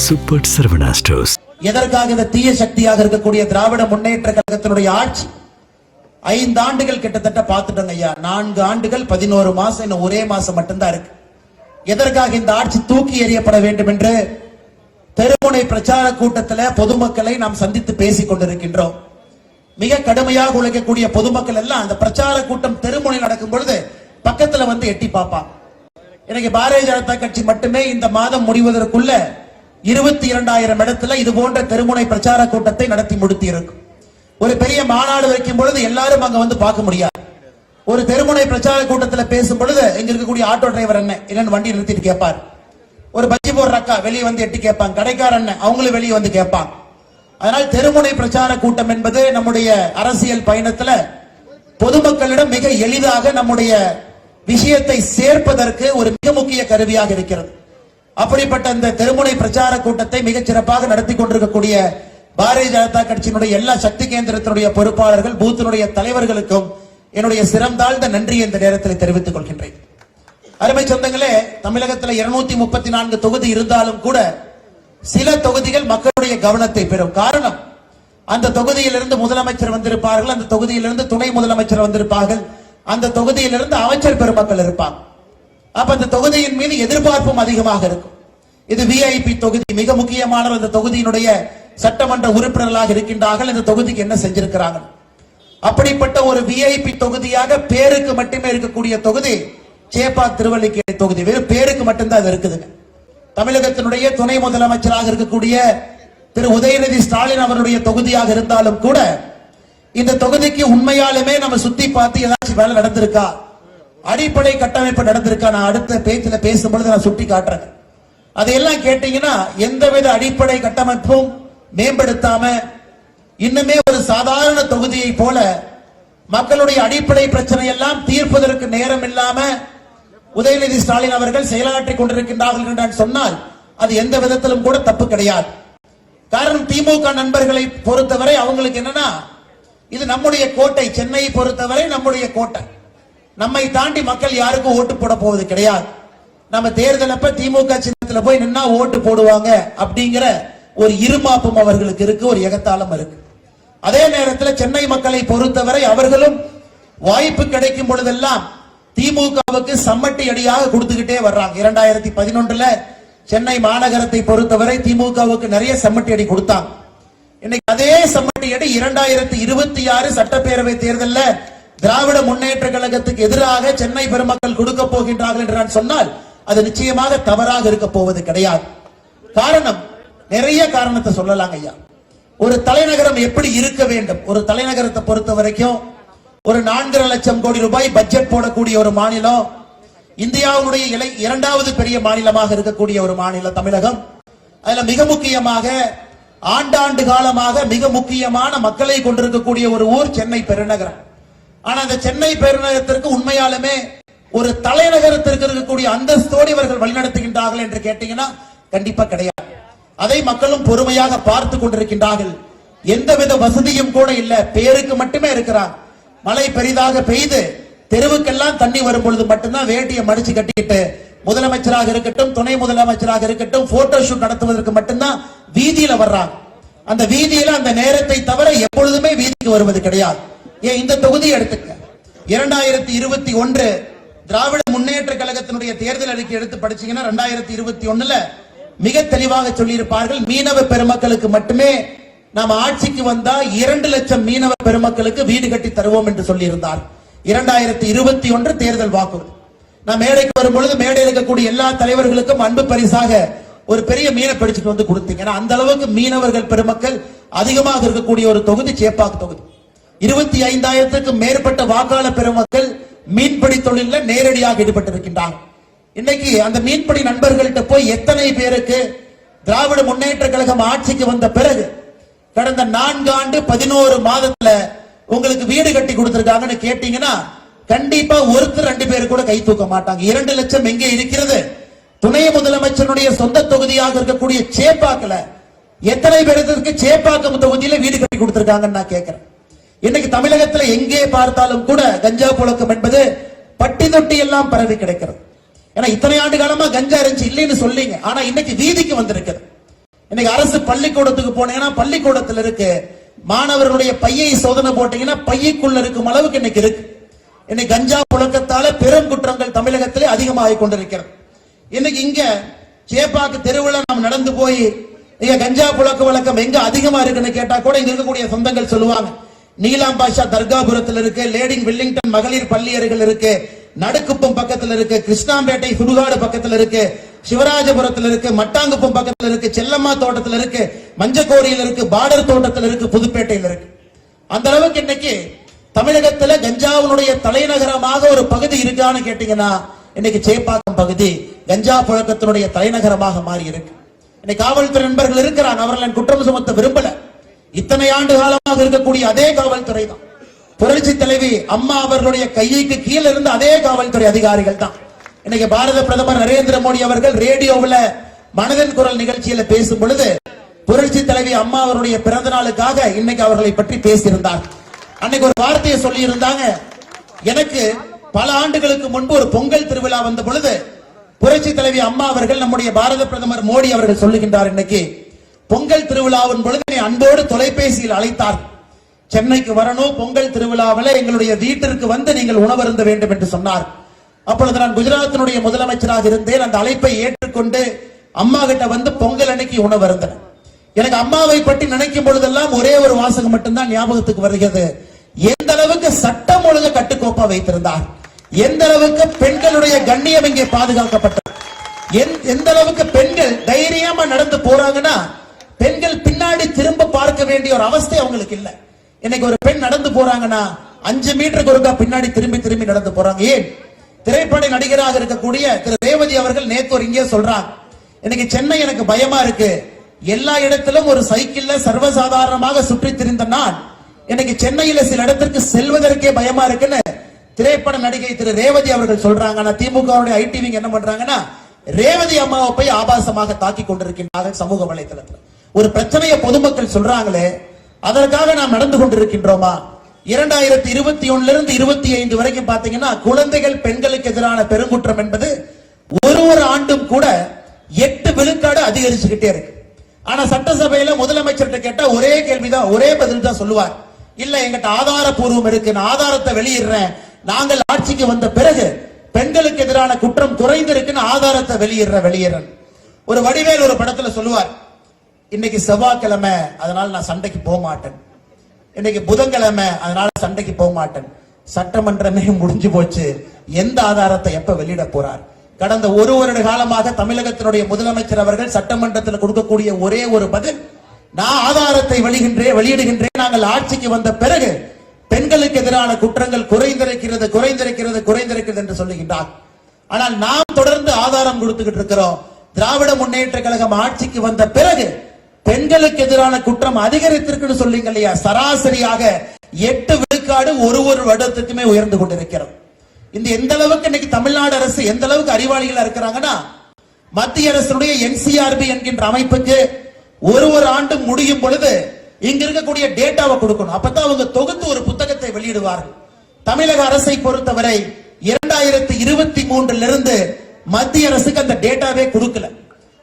Super Saravana stores. எதற்காக இந்த தீய சக்தியாக இருக்கக்கூடிய திராவிட முன்னேற்ற கழகத்தினுடைய ஆட்சி 5 ஆண்டுகள் கிட்டத்தட்ட பார்த்துட்டோங்க ஐயா. 4 ஆண்டுகள் 11 மாசம், இன்னும் ஒரே மாசம் மட்டும்தான் இருக்கு. எதற்காக இந்த ஆட்சி தூக்கி எறியப்பட வேண்டும் என்று தெருமுனை பிரச்சார கூட்டத்தில் பொதுமக்களை நாம் சந்தித்து பேசிக் கொண்டிருக்கின்றோம். மிக கடுமையாக உழைக்கக்கூடிய பொதுமக்கள் எல்லாம் அந்த பிரச்சார கூட்டம் தெருமுனை நடக்கும் பொழுது பக்கத்துல வந்து எட்டி பார்ப்பாங்க. எனக்கு பாரதிய ஜனதா கட்சி மட்டுமே இந்த மாதம் முடிவதற்குள்ள 22,000 இடத்துல இது போன்ற தெருமுனை பிரச்சார கூட்டத்தை நடத்தி முடித்து இருக்கும். ஒரு பெரிய மாநாடு வைக்கும் பொழுது எல்லாரும் அங்க வந்து பார்க்க முடியாது. ஒரு தெருமுனை பிரச்சார கூட்டத்தில் பேசும் பொழுது இங்க இருக்கக்கூடிய ஆட்டோ டிரைவர் என்ன வண்டி நிறுத்திட்டு கேட்பார். ஒரு பஜ்ஜி போடுற அக்கா வெளியே வந்து எட்டி கேட்பாங்க. கடைக்கார அண்ணன் அவங்களும் வெளியே வந்து கேட்பாங்க. அதனால் தெருமுனை பிரச்சார கூட்டம் என்பது நம்முடைய அரசியல் பயணத்துல பொதுமக்களிடம் மிக எளிதாக நம்முடைய விஷயத்தை சேர்ப்பதற்கு ஒரு மிக முக்கிய கருவியாக இருக்கிறது. அப்படிப்பட்ட இந்த தெருமுனை பிரச்சார கூட்டத்தை மிகச் சிறப்பாக நடத்தி கொண்டிருக்கக்கூடிய பாரதிய ஜனதா கட்சியினுடைய எல்லா சக்தி கேந்திரத்தினுடைய பொறுப்பாளர்கள், பூத்தினுடைய தலைவர்களுக்கும் என்னுடைய சிறந்தாழ்ந்த நன்றியை இந்த நேரத்தில் தெரிவித்துக் கொள்கின்றேன். அருமை சொந்தங்களே, தமிழகத்தில் 234 தொகுதி இருந்தாலும் கூட சில தொகுதிகள் மக்களுடைய கவனத்தை பெறும். காரணம், அந்த தொகுதியிலிருந்து முதலமைச்சர் வந்திருப்பார்கள், அந்த தொகுதியிலிருந்து துணை முதலமைச்சர் வந்திருப்பார்கள், அந்த தொகுதியிலிருந்து அமைச்சர் பெருமக்கள் இருப்பாங்க. அப்ப அந்த தொகுதியின் மீது எதிர்பார்ப்பும் அதிகமாக இருக்கும். இது விஐபி தொகுதி, மிக முக்கியமான அந்த தொகுதியினுடைய சட்டமன்ற உறுப்பினர்களாக இருக்கின்றார்கள். இந்த தொகுதிக்கு என்ன செஞ்சிருக்கிறாங்க? அப்படிப்பட்ட ஒரு விஐபி தொகுதியாக பேருக்கு மட்டுமே இருக்கக்கூடிய தொகுதி சேப்பாக் திருவல்லிக்கேணி தொகுதி. வெறும் பேருக்கு மட்டும்தான் அது இருக்குதுங்க. தமிழகத்தினுடைய துணை முதலமைச்சராக இருக்கக்கூடிய திரு உதயநிதி ஸ்டாலின் அவருடைய தொகுதியாக இருந்தாலும் கூட இந்த தொகுதிக்கு உண்மையாலுமே நம்ம சுத்தி பார்த்து ஏதாச்சும் வேலை நடந்திருக்கா, அடிப்படை கட்டமைப்பு நடந்திருக்கா? நான் அடுத்த பேச்சில் பேசும்பொழுது நான் சுட்டி காட்டுறேன். அதையெல்லாம் கேட்டீங்கன்னா எந்தவித அடிப்படை கட்டமைப்பும் மேம்படுத்தாம இன்னுமே ஒரு சாதாரண தொகுதியை போல மக்களுடைய அடிப்படை பிரச்சனை எல்லாம் தீர்ப்பதற்கு நேரம் இல்லாம உதயநிதி ஸ்டாலின் அவர்கள் செயலாற்றிக் கொண்டிருக்கின்றார்கள் என்று சொன்னால் அது எந்த விதத்திலும் கூட தப்பு கிடையாது. காரணம், திமுக நண்பர்களை பொறுத்தவரை அவங்களுக்கு என்னன்னா, இது நம்முடைய கோட்டை, சென்னையை பொறுத்தவரை நம்முடைய கோட்டை, நம்மை தாண்டி மக்கள் யாருக்கும் ஓட்டு போட போவது கிடையாது. நம்ம தேர்தல் அப்ப திமுக சின்னத்துல போய் நின்னா ஓட்டு போடுவாங்க அப்படிங்கிற ஒரு இருமாப்பும் அவர்களுக்கு இருக்கு, ஒரு எகத்தாளம் இருக்கு. அதே நேரத்தில் சென்னை மக்களை பொறுத்தவரை அவர்களும் வாய்ப்பு கிடைக்கும் பொழுதெல்லாம் திமுகவுக்கு சம்மட்டி அடியாக கொடுத்துக்கிட்டே வர்றாங்க. 2011 சென்னை மாநகரத்தை பொறுத்தவரை திமுகவுக்கு நிறைய சம்மட்டி அடி கொடுத்தாங்க. இன்னைக்கு அதே சம்மட்டி அடி 2026 சட்டப்பேரவை தேர்தலில் திராவிட முன்னேற்ற கழகத்துக்கு எதிராக சென்னை பெருமக்கள் கொடுக்க போகின்றார்கள் என்று நான் சொன்னால் அது நிச்சயமாக தவறாக இருக்க போவது கிடையாது. காரணம், நிறைய காரணத்தை சொல்லலாங்க ஐயா. ஒரு தலைநகரம் எப்படி இருக்க வேண்டும்? ஒரு தலைநகரத்தை பொறுத்த வரைக்கும் ஒரு 4.5 லட்சம் கோடி ரூபாய் பட்ஜெட் போடக்கூடிய ஒரு மாநிலம், இந்தியாவுடைய 2வது பெரிய மாநிலமாக இருக்கக்கூடிய ஒரு மாநிலம் தமிழகம். அதுல மிக முக்கியமாக ஆண்டாண்டு காலமாக மிக முக்கியமான மக்களை கொண்டிருக்கக்கூடிய ஒரு ஊர் சென்னை பெருநகரம். ஆனா அந்த சென்னை பெருநகரத்திற்கு உண்மையாலுமே ஒரு தலைநகரத்திற்கு இருக்கக்கூடிய அந்தஸ்தோடு இவர்கள் வழிநடத்துகின்றார்கள் என்று கேட்டீங்கன்னா கண்டிப்பா கிடையாது. அதை மக்களும் பொறுமையாக பார்த்து கொண்டிருக்கின்றார்கள். எந்தவித வசதியும் கூட இல்ல, பேருக்கு மட்டுமே இருக்கிறார். மழை பெரிதாக பெய்து தெருவுக்கெல்லாம் தண்ணி வரும் பொழுது மட்டும்தான் வேட்டியை மடிச்சு கட்டிக்கிட்டு முதலமைச்சராக இருக்கட்டும், துணை முதலமைச்சராக இருக்கட்டும், போட்டோ ஷூட் நடத்துவதற்கு மட்டும்தான் வீதியில வர்றாங்க. அந்த வீதியில அந்த நேரத்தை தவிர எப்பொழுதுமே வீதிக்கு வருவது கிடையாது. ஏன் இந்த தொகுதியை எடுத்துக்க, 2021 திராவிட முன்னேற்ற கழகத்தினுடைய தேர்தல் அறிக்கை எடுத்து படிச்சீங்கன்னா 2021 மிக தெளிவாக சொல்லியிருப்பார்கள், மீனவ பெருமக்களுக்கு மட்டுமே நாம் ஆட்சிக்கு வந்தா 2 லட்சம் மீனவ பெருமக்களுக்கு வீடு கட்டி தருவோம் என்று சொல்லியிருந்தார். 2021 தேர்தல் வாக்குறுதி. நான் மேடைக்கு வரும்பொழுது மேடையில் இருக்கக்கூடிய எல்லா தலைவர்களுக்கும் அன்பு பரிசாக ஒரு பெரிய மீனை பிடிச்சிட்டு வந்து கொடுத்தீங்க. அந்த அளவுக்கு மீனவர்கள் பெருமக்கள் அதிகமாக இருக்கக்கூடிய ஒரு தொகுதி சேப்பாக் தொகுதி. 25,000க்கும் மேற்பட்ட வாக்காளர் பெருமக்கள் மீன்பிடி தொழிலில் நேரடியாக ஈடுபட்டிருக்கின்றாங்க. இன்னைக்கு அந்த மீன்பிடி நண்பர்கள்ட்ட போய் எத்தனை பேருக்கு திராவிட முன்னேற்ற கழகம் ஆட்சிக்கு வந்த பிறகு கடந்த 4 ஆண்டு 11 மாதத்துல உங்களுக்கு வீடு கட்டி கொடுத்திருக்காங்கன்னு கேட்டீங்கன்னா கண்டிப்பா ஒருத்தர் 2 பேர் கூட கை தூக்க மாட்டாங்க. 2 லட்சம் எங்கே இருக்கிறது? துணை முதலமைச்சருடைய சொந்த தொகுதியாக இருக்கக்கூடிய சேப்பாக்கல எத்தனை பேருக்கு சேப்பாக்கம் தொகுதியில வீடு கட்டி கொடுத்திருக்காங்கன்னு நான் கேட்கிறேன். இன்னைக்கு தமிழகத்தில் எங்கே பார்த்தாலும் கூட கஞ்சா புழக்கம் என்பது பட்டி தொட்டி எல்லாம் பரவி கிடைக்கிறது. ஏன்னா இத்தனை ஆண்டு காலமா கஞ்சா இருந்துச்சு இல்லைன்னு சொல்லிங்க, ஆனா இன்னைக்கு வீதிக்கு வந்திருக்கிறது. இன்னைக்கு அரசு பள்ளிக்கூடத்துக்கு போனீங்கன்னா பள்ளிக்கூடத்தில் இருக்கு மாணவர்களுடைய பையை சோதனை போட்டீங்கன்னா பையக்குள்ள இருக்கும் அளவுக்கு இன்னைக்கு இருக்கு. இன்னைக்கு கஞ்சா புழக்கத்தால பெரும் குற்றங்கள் தமிழகத்திலே அதிகமாகிக் கொண்டிருக்கிறது. இன்னைக்கு இங்க சேப்பாக்கு தெருவில் நாம் நடந்து போய் இங்க கஞ்சா புழக்க வழக்கம் எங்க அதிகமா இருக்குன்னு கேட்டா கூட இங்க இருக்கக்கூடிய சொந்தங்கள் சொல்லுவாங்க. நீலாம் பாஷா தர்காபுரத்தில் இருக்கு, லேடிங் வில்லிங்டன் மகளிர் பள்ளி அருகில் இருக்கு, நடுக்குப்பம் பக்கத்தில் இருக்கு, கிருஷ்ணாம்பேட்டை சுடுகாடு பக்கத்தில் இருக்கு, சிவராஜபுரத்தில் இருக்கு, மட்டாங்குப்பம் பக்கத்தில் இருக்கு, செல்லம்மா தோட்டத்தில் இருக்கு, மஞ்சக்கோரியில் இருக்கு, பார்டர் தோட்டத்தில் இருக்கு, புதுப்பேட்டையில் இருக்கு. அந்த அளவுக்கு இன்னைக்கு தமிழகத்துல கஞ்சாவுடைய தலைநகரமாக ஒரு பகுதி இருக்கான்னு கேட்டீங்கன்னா இன்னைக்கு சேப்பாக்கம் பகுதி கஞ்சா புழக்கத்தினுடைய தலைநகரமாக மாறி இருக்கு. இன்னைக்கு காவல்துறை நண்பர்கள் இருக்கிறாங்க, அவர்கள் குற்றம் சுமத்த விரும்பல. இத்தனை ஆண்டு காலமாக இருக்கக்கூடிய அதே காவல்துறை தான், புரட்சி தலைவி அம்மா அவர்களுடைய கைக்கு கீழே இருந்த அதே காவல்துறை அதிகாரிகள் தான். இன்னைக்கு பாரத பிரதமர் நரேந்திர மோடி அவர்கள் ரேடியோவில் மனதின் குரல் நிகழ்ச்சியில பேசும் பொழுது புரட்சி தலைவி அம்மா அவருடைய பிறந்த நாளுக்காக இன்னைக்கு அவர்களை பற்றி பேசியிருந்தார். அன்னைக்கு ஒரு வார்த்தையை சொல்லி இருந்தாங்க. எனக்கு பல ஆண்டுகளுக்கு முன்பு ஒரு பொங்கல் திருவிழா வந்த பொழுது புரட்சி தலைவி அம்மா அவர்கள் நம்முடைய பாரத பிரதமர் மோடி அவர்கள் சொல்லுகின்றார், இன்னைக்கு பொங்கல் திருவிழாவின் பொழுது அன்போடு தொலைபேசியில் அழைத்தார். சென்னைக்கு வரணும், பொங்கல் திருவிழாவில் எங்களுடைய வீட்டிற்கு வந்து நீங்கள் உணவருந்த வேண்டும் என்று சொன்னார். அப்பொழுது நான் குஜராத்தினுடைய முதலமைச்சராக இருந்தேன். அந்த அழைப்பை ஏற்றுக்கொண்டு அம்மா கிட்ட வந்து பொங்கல் அன்னைக்கு உணவருந்தேன். எனக்கு அம்மாவை பற்றி நினைக்கும் பொழுதெல்லாம் ஒரே ஒரு வாசகம் மட்டும்தான் ஞாபகத்துக்கு வருகிறது. எந்த அளவுக்கு சட்டம் ஒழுங்கு கட்டுக்கோப்பா வைத்திருந்தார், எந்த அளவுக்கு பெண்களுடைய கண்ணியம் இங்கே பாதுகாக்கப்பட்டது, எந்த அளவுக்கு பெண்கள் தைரியமா நடந்து போறாங்கன்னா பெண்கள் பின்னாடி திரும்ப பார்க்க வேண்டிய ஒரு அவஸ்தை அவங்களுக்கு இல்ல. இன்னைக்கு ஒரு பெண் நடந்து போறாங்கன்னா 5 மீட்டருக்கு ஒருக்கா பின்னாடி திரும்பி திரும்பி நடந்து போறாங்க. ஏன்? திரைப்பட நடிகராக இருக்கக்கூடிய திரு ரேவதி அவர்கள் நேத்து ஒரு இங்கே சொல்றாங்க, இன்னைக்கு சென்னை எனக்கு பயமா இருக்கு, எல்லா இடத்திலும் ஒரு சைக்கிள்ல சர்வசாதாரணமாக சுற்றி திரிந்த நான் இன்னைக்கு சென்னையில சில இடத்திற்கு செல்வதற்கே பயமா இருக்குன்னு திரைப்பட நடிகை திரு ரேவதி அவர்கள் சொல்றாங்க. ஆனா திமுக ஐடிவி என்ன பண்றாங்கன்னா ரேவதி அம்மாவை போய் ஆபாசமாக தாக்கி கொண்டிருக்கின்றார்கள் சமூக வலைதளத்தில். ஒரு பிரச்சனையை பொதுமக்கள் சொல்றாங்களே, அதற்காக நாம் நடந்து கொண்டிருக்கின்றோமா? 2021 இருந்து 25 வரைக்கும் பாத்தீங்கன்னா குழந்தைகள் பெண்களுக்கு எதிரான பெருங்குற்றம் என்பது ஒரு ஆண்டும் கூட 8 விழுக்காடு அதிகரிச்சுக்கிட்டே இருக்கு. ஆனா சட்டசபையில முதலமைச்சர்கிட்ட கேட்டா ஒரே கேள்விதான், ஒரே பதில் தான் சொல்லுவார், இல்ல எங்கிட்ட ஆதாரபூர்வம் இருக்கு, நான் ஆதாரத்தை வெளியிடுறேன், நாங்கள் ஆட்சிக்கு வந்த பிறகு பெண்களுக்கு எதிரான குற்றம் குறைந்திருக்குன்னு ஆதாரத்தை வெளியிடுறேன். ஒரு வடிவேல் ஒரு படத்துல சொல்லுவார், இன்னைக்கு செவ்வாய்க்கிழமை அதனால நான் சண்டைக்கு போக மாட்டேன், இன்னைக்கு புதன்கிழமை அதனால சண்டைக்கு போக மாட்டேன், சட்டமன்றமே முடிஞ்சு போச்சு, எந்த ஆதாரத்தை எப்ப வெளியிட போறார்? கடந்த ஒரு வருட காலமாக தமிழகத்தினுடைய முதலமைச்சர் அவர்கள் சட்டமன்றத்தில் கொடுக்கக்கூடிய ஒரே ஒரு பதில், நான் ஆதாரத்தை வெளியிடுகின்றேன், நாங்கள் ஆட்சிக்கு வந்த பிறகு பெண்களுக்கு எதிரான குற்றங்கள் குறைந்திருக்கிறது என்று சொல்லுகின்றார். ஆனால் நாம் தொடர்ந்து ஆதாரம் கொடுத்துக்கிட்டு இருக்கிறோம். திராவிட முன்னேற்ற கழகம் ஆட்சிக்கு வந்த பிறகு பெண்களுக்கு எதிரான குற்றம் அதிகரித்திருக்குன்னு சொல்லிங்க இல்லையா, சராசரியாக 8 விழுக்காடு ஒரு வருடத்துக்குமே உயர்ந்து கொண்டிருக்கிறது. இந்த எந்த அளவுக்கு இன்னைக்கு தமிழ்நாடு அரசு எந்த அளவுக்கு அறிவாளிகளா இருக்கிறாங்கன்னா, மத்திய அரசுடைய என்சிஆர்பி என்கின்ற அமைப்புக்கு ஒரு ஆண்டு முடியும் பொழுது இங்க இருக்கக்கூடிய டேட்டாவை கொடுக்கணும். அப்பதான் அவங்க தொகுத்து ஒரு புத்தகத்தை வெளியிடுவார்கள். தமிழக அரசை பொறுத்தவரை 2023 இருந்து மத்திய அரசுக்கு அந்த டேட்டாவே கொடுக்கல.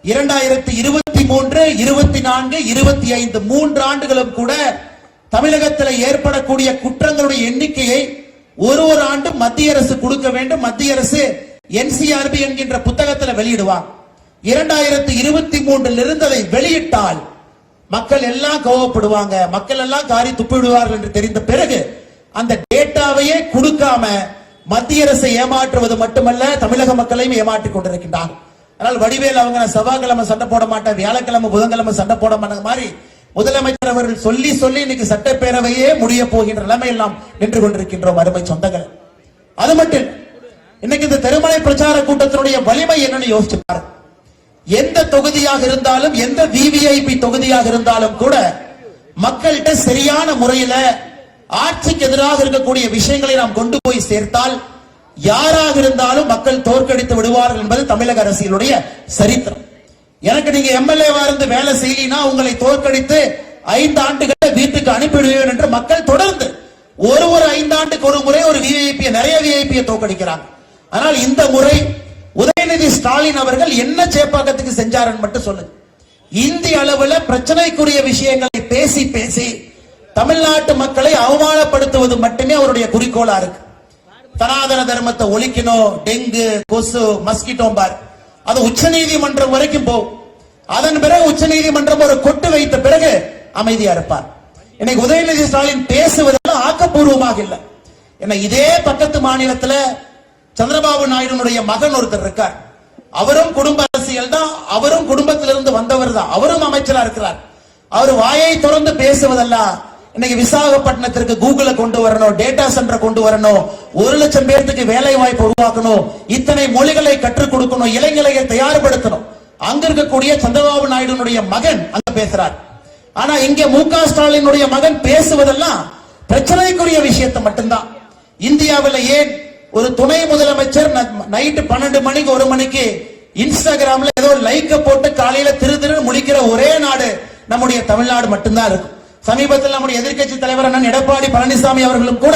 2023, 24, 25 3 ஆண்டுகளும் கூட தமிழகத்தில் ஏற்படக்கூடிய குற்றங்களுடைய எண்ணிக்கையை ஒரு ஆண்டு மத்திய அரசு கொடுக்க வேண்டும். மத்திய அரசு என்சிஆர்பி என்கின்ற புத்தகத்தில் வெளியிடுவார். 2023 இருந்து அதை வெளியிட்டால் மக்கள் எல்லாம் கோவப்படுவாங்க, மக்கள் எல்லாம் காரி துப்பிடுவார்கள் என்று தெரிந்த பிறகு அந்த டேட்டாவையே கொடுக்காம மத்திய அரசை ஏமாற்றுவது மட்டுமல்ல, தமிழக மக்களையும் ஏமாற்றிக் கொண்டிருக்கின்றார். அதனால் வடிவேல் அவங்க செவ்வாய்க்கிழமை சண்டை போட மாட்டேன், வியாழக்கிழமை புதன்கிழமை சண்டை போட மாட்டாங்க மாதிரி முதலமைச்சர் அவர்கள் சொல்லி இன்னைக்கு சட்டப்பேரவையே முடிய போகின்ற நிலைமையில் நாம் நின்று கொண்டிருக்கின்றோம் அருமை சொந்தங்கள். அது மட்டும் இன்னைக்கு இந்த தெருமலை பிரச்சார கூட்டத்தினுடைய வலிமை என்னன்னு யோசிச்சு பாருங்க. எந்த தொகுதியாக இருந்தாலும், எந்த விவிஐபி தொகுதியாக இருந்தாலும் கூட மக்கள்கிட்ட சரியான முறையில ஆட்சிக்கு எதிராக இருக்கக்கூடிய விஷயங்களை நாம் கொண்டு போய் சேர்த்தால் யாராக இருந்தாலும் மக்கள் தோற்கடித்து விடுவார்கள் என்பது தமிழக அரசியலுடைய சரித்திரம். எனக்கு நீங்க எம்எல்ஏவா இருந்து வேலை செய்யலினா உங்களை தோற்கடித்து 5 ஆண்டுகள் வீட்டுக்கு அனுப்பிடுவேன் என்று மக்கள் தொடர்ந்து ஒரு 5 ஆண்டுக்கு ஒரு முறை ஒரு விஐபி, நிறைய விஐபியை தோற்கடிக்கிறாங்க. ஆனால் இந்த முறை உதயநிதி ஸ்டாலின் அவர்கள் என்ன சேப்பாக்கத்துக்கு செஞ்சாருன்னு மட்டும் சொல்லுங்க. இந்திய அளவுல பிரச்சனைக்குரிய விஷயங்களை பேசி பேசி தமிழ்நாட்டு மக்களை அவமானப்படுத்துவது மட்டுமே அவருடைய குறிக்கோளா இருக்கு. சனாதன தர்மத்தை ஒழிக்கணும், டெங்கு, கொசு, மஸ்கிட்டோ பார், அது உச்ச நீதிமன்றம் வரைக்கும் போகும். அதன் பிறகு உச்ச நீதிமன்றம் ஒரு கொட்டு வைத்த பிறகு அமைதியா இருப்பார். இன்னைக்கு உதயநிதி ஸ்டாலின் பேசுவதெல்லாம் ஆக்கப்பூர்வமாக இல்லை. என்ன இதே பக்கத்து மாநிலத்தில் சந்திரபாபு நாயுடுனுடைய மகன் ஒருத்தர் இருக்கார். அவரும் குடும்ப அரசியல் தான், அவரும் குடும்பத்திலிருந்து வந்தவர் தான், அவரும் அமைச்சரா இருக்கிறார். அவர் வாயை திறந்து பேசுவதெல்லாம் இன்னைக்கு விசாகப்பட்டினத்திற்கு கூகுளை கொண்டு வரணும், டேட்டா சென்டர் கொண்டு வரணும், 1,00,000 பேருக்கு வேலை வாய்ப்பு உருவாக்கணும், இத்தனை மொழிகளை கற்றுக் கொடுக்கணும், இளைஞர்களை தயார்படுத்தணும். அங்க இருக்கக்கூடிய சந்திரபாபு நாயுடுனுடைய மகன் அங்க பேசுறார். ஆனா இங்க மு.க. ஸ்டாலினுடைய மகன் பேசுவதெல்லாம் பிரச்சனைக்குரிய விஷயத்தை மட்டும்தான். இந்தியாவில் ஏன் ஒரு துணை முதலமைச்சர் நைட்டு 12 மணிக்கு 1 மணிக்கு இன்ஸ்டாகிராம்ல ஏதோ லைக்க போட்டு காலையில திரு முழிக்கிற ஒரே நாடு நம்முடைய தமிழ்நாடு மட்டும்தான் இருக்கும். சமீபத்தில் நம்முடைய எதிர்க்கட்சி தலைவர் அண்ணன் எடப்பாடி பழனிசாமி அவர்களும் கூட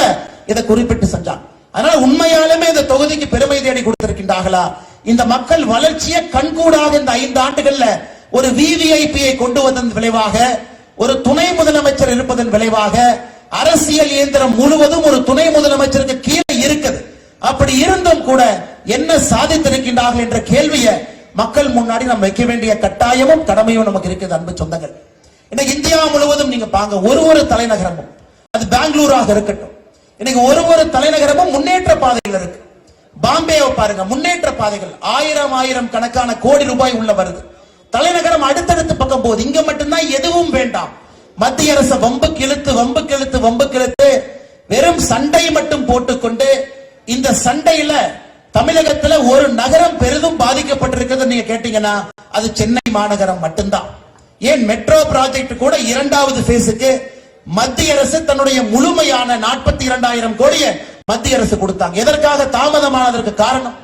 இதை குறிப்பிட்டு சென்றார். அதனால உண்மையாலுமே இந்த தொகுதிக்கு பெருமை தேடி கொடுத்திருக்கின்றார்களா? இந்த மக்கள் வளர்ச்சியை கண்கூடாக இந்த 5 ஆண்டுகள்ல ஒரு விவிஐபியை கொண்டு வந்ததன் விளைவாக, ஒரு துணை முதலமைச்சர் இருப்பதன் விளைவாக, அரசியல் இயந்திரம் முழுவதும் ஒரு துணை முதலமைச்சருக்கு கீழே இருக்குது. அப்படி இருந்தும் கூட என்ன சாதித்திருக்கின்றார்கள் என்ற கேள்வியை மக்கள் முன்னாடி நம்ம வைக்க வேண்டிய கட்டாயமும் கடமையும் நமக்கு இருக்குது. அன்பு சொந்தங்கள், இன்னைக்கு இந்தியா முழுவதும் நீங்க பாங்க, ஒரு தலைநகரமும், அது பெங்களூராக இருக்கட்டும், இன்னைக்கு ஒரு தலைநகரமும் முன்னேற்ற பாதைகள் இருக்கு. பாம்பேவை பாருங்க, முன்னேற்ற பாதைகள், ஆயிரம் கணக்கான கோடி ரூபாய் உள்ள வருது. தலைநகரம் அடுத்தடுத்து பக்கம் போகுது. இங்க மட்டும்தான் எதுவும் வேண்டாம். மத்திய அரசு வம்புக்கு இழுத்து வெறும் சண்டை மட்டும் போட்டுக்கொண்டு, இந்த சண்டையில தமிழகத்துல ஒரு நகரம் பெரிதும் பாதிக்கப்பட்டிருக்கிறது நீங்க கேட்டீங்கன்னா அது சென்னை மாநகரம் மட்டும்தான். ஏன் மெட்ரோ ப்ராஜெக்ட் கூட 2வது பேஸுக்கு மத்திய அரசு தன்னுடைய முழுமையான 42,000 கோடியை மத்திய அரசு கொடுத்தாங்க. எதற்காக தாமதமானதற்கு காரணம்,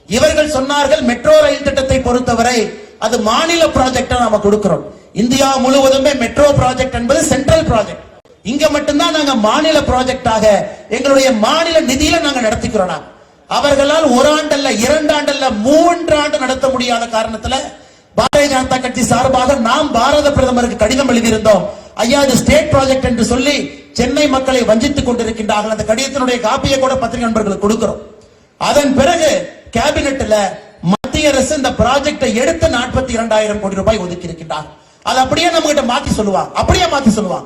இவர்கள் சொன்னார்கள் மெட்ரோ ரயில் திட்டத்தை பொறுத்தவரை அது மாநில ப்ராஜெக்டா நாம கொடுக்கிறோம். இந்தியா முழுவதுமே மெட்ரோ ப்ராஜெக்ட் என்பது சென்ட்ரல் ப்ராஜெக்ட். இங்க மட்டும்தான் நாங்க மாநில ப்ராஜெக்டாக எங்களுடைய மாநில நிதியில நாங்க நடத்திக்கிறோம். அவர்களால் 1 ஆண்டல்ல 2 ஆண்டல்ல 3 ஆண்டு நடத்த முடியாத காரணத்துல பாரதிய ஜனதா கட்சி சார்பாக நாம் பாரத பிரதமருக்கு கடிதம் எழுதியிருந்தோம். ஐயா, இது ஸ்டேட் ப்ராஜெக்ட் என்று சொல்லி சென்னை மக்களை வஞ்சித்துக் கொண்டிருக்கின்றார்கள். அந்த கடிதத்தினுடைய காப்பியை கூட பத்திரிகை நண்பர்களுக்கு கொடுக்கிறோம். அதன் பிறகு கேபினெட்ல மத்திய அரசு இந்த ப்ராஜெக்டை எடுத்து 42,000 கோடி ரூபாய் ஒதுக்கி இருக்கின்றார். அது அப்படியே நம்ம கிட்ட மாத்தி சொல்லுவாங்க.